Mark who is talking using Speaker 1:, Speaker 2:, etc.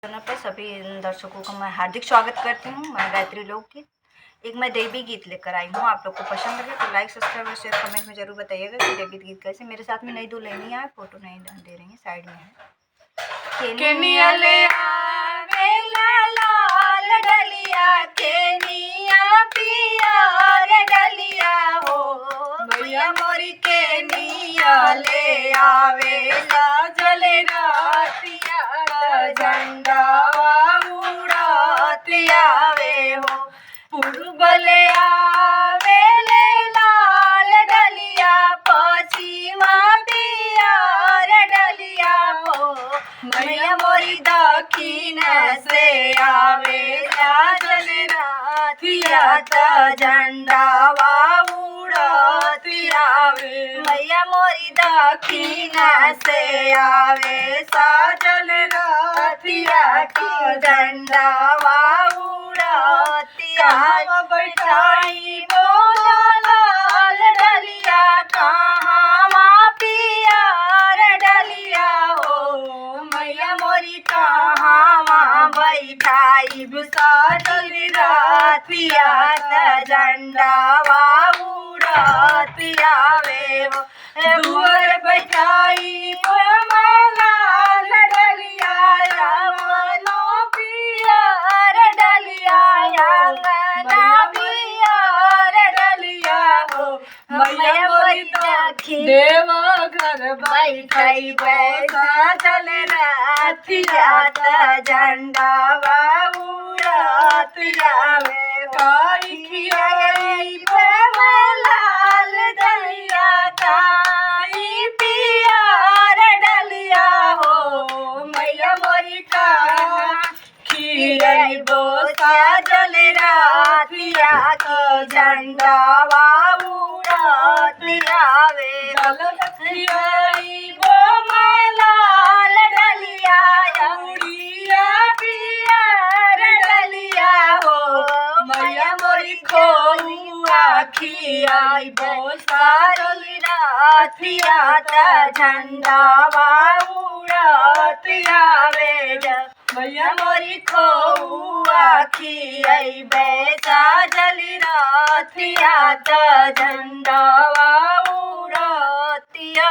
Speaker 1: Channel पर सभी दर्शकों का मैं हार्दिक स्वागत करती हूँ। मैं गायत्री लोकगीत एक मैं देवी गीत लेकर आई हूँ। आप लोग को पसंद लगे तो लाइक सब्सक्राइब और शेयर कमेंट में जरूर बताइएगा कि देवी गीत कैसे। मेरे साथ में नई दुल्हनियाँ है, फोटो नहीं दे रही है, साइड में है। केनिया ले आवेला लाल डलिया, केनिया पियर डलिया हो, मैया मोरी केनिया ले आवेला जले रातिया झंडावा उड़ाती आवे हो। पूर्वले आवेले लाल डलिया, पश्चिमा पियर डलिया हो, मैया मोरी दक्षिण से आवेला जले रातिया झंडावा उड़ाती आवे। मैया मोरी दक्षिण से आवे साजल रातिया की झंडावा उड़ाती आवे। बैठाई बोला लाल डलिया, कहाँ पियर डलिया हो, मैया मोरी कहाँ बैठाई साजल रातिया झंडावा उड़ाती आवे हो। दुआर बैठाई लाल डलिया, मनो पियर डलिया, अंगना पियर डलिया हो, मैया मोरी दक्षिण देवघर बैठाई बैठा चल रातिया झंडावा उड़ाती आवे। लाल डलिया, काई पियर डलिया हो, मैया मोरी का खियाई बोसा जल रातिया की झंडावा उड़ाती आवे। लाल डलिया, उड़िया पियर डलिया हो, मैया मोरी खोआ खियाई बोसा जल रातिया झंडावा उड़ाती आवे। मैया मोरी खोआ खियाई बैसा जली रातिया झंडावा उड़ातिया।